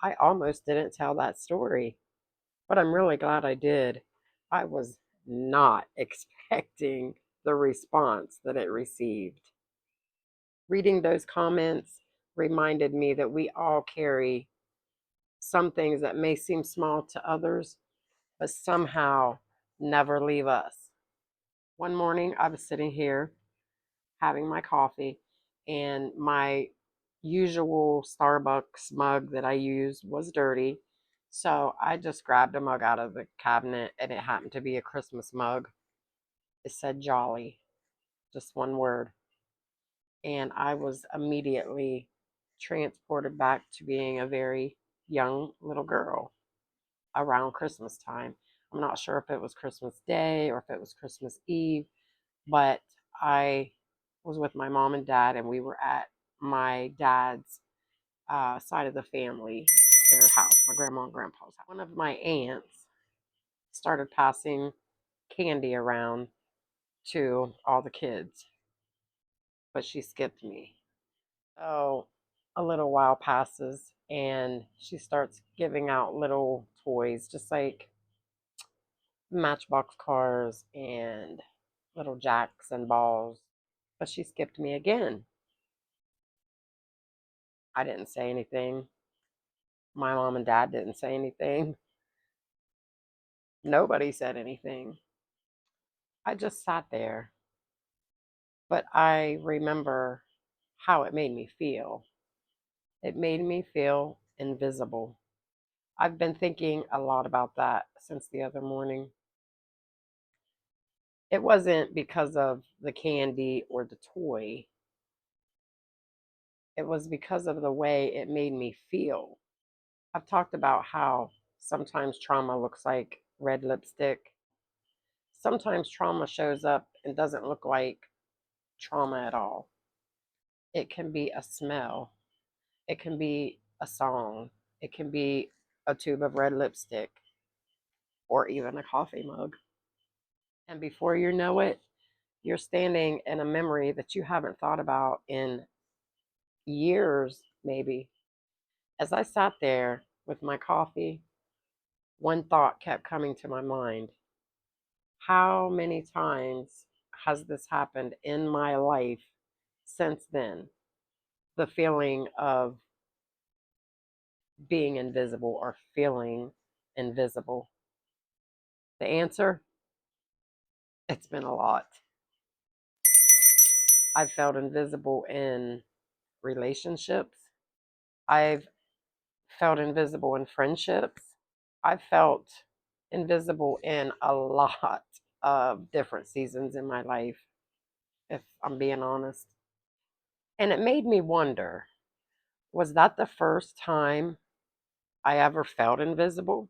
I almost didn't tell that story, but I'm really glad I did. I was not expecting the response that it received. Reading those comments reminded me that we all carry some things that may seem small to others, but somehow never leave us. One morning, I was sitting here having my coffee, and my usual Starbucks mug that I use was dirty. So I just grabbed a mug out of the cabinet, and it happened to be a Christmas mug. It said Jolly, just one word. And I was immediately transported back to being a very young little girl around Christmas time. I'm not sure if it was Christmas Day or if it was Christmas Eve, but I was with my mom and dad, and we were at my dad's side of the family, their house, my grandma and grandpa's house. One of my aunts started passing candy around to all the kids, but she skipped me. So a little while passes, and she starts giving out little toys, just like matchbox cars and little jacks and balls. But she skipped me again. I didn't say anything. My mom and dad didn't say anything. Nobody said anything. I just sat there. But I remember how it made me feel. It made me feel invisible. I've been thinking a lot about that since the other morning. It wasn't because of the candy or the toy, it was because of the way it made me feel. I've talked about how sometimes trauma looks like red lipstick. Sometimes trauma shows up and doesn't look like trauma at all. It can be a smell, it can be a song, it can be a tube of red lipstick, or even a coffee mug. And before you know it, you're standing in a memory that you haven't thought about in years, maybe. As I sat there with my coffee, one thought kept coming to my mind. How many times has this happened in my life since then? The feeling of being invisible or feeling invisible. The answer, it's been a lot. I've felt invisible in relationships. I've felt invisible in friendships. I've felt invisible in a lot of different seasons in my life, if I'm being honest. And it made me wonder, was that the first time I ever felt invisible?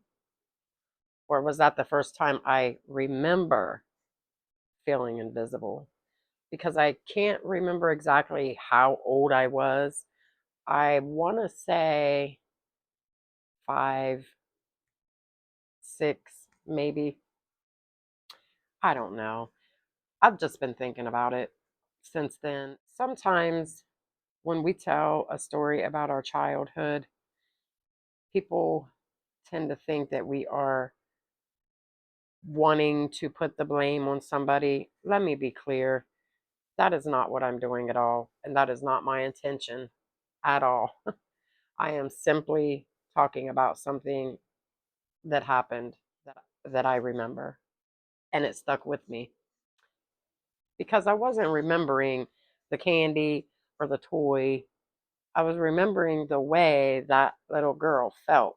Or was that the first time I remember feeling invisible? Because I can't remember exactly how old I was. I want to say 5, 6, maybe. I don't know. I've just been thinking about it since then. Sometimes when we tell a story about our childhood, people tend to think that we are wanting to put the blame on somebody. Let me be clear. That is not what I'm doing at all, and that is not my intention at all. I am simply talking about something that happened that I remember, and it stuck with me because I wasn't remembering the candy or the toy. I was remembering the way that little girl felt.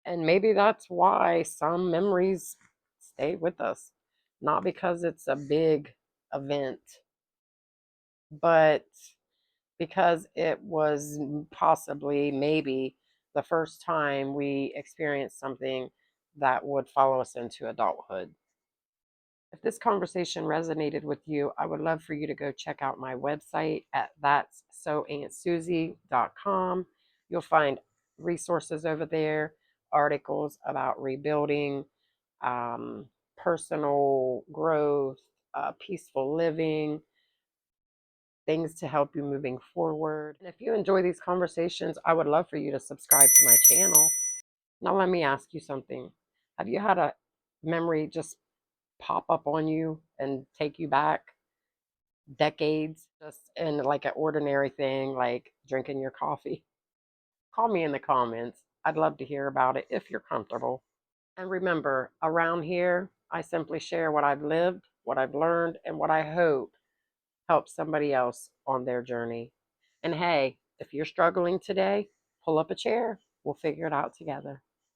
And maybe that's why some memories stay with us. Not because it's a big event, but because it was possibly, maybe, the first time we experienced something that would follow us into adulthood. If this conversation resonated with you, I would love for you to go check out my website at that'ssoauntsusie.com. You'll find resources over there, articles about rebuilding, personal growth, peaceful living, things to help you moving forward. And if you enjoy these conversations, I would love for you to subscribe to my channel. Now, let me ask you something. Have you had a memory just pop up on you and take you back decades, just in like an ordinary thing, like drinking your coffee? Call me in the comments. I'd love to hear about it if you're comfortable. And remember, around here, I simply share what I've lived, what I've learned, and what I hope helps somebody else on their journey. And hey, if you're struggling today, pull up a chair. We'll figure it out together.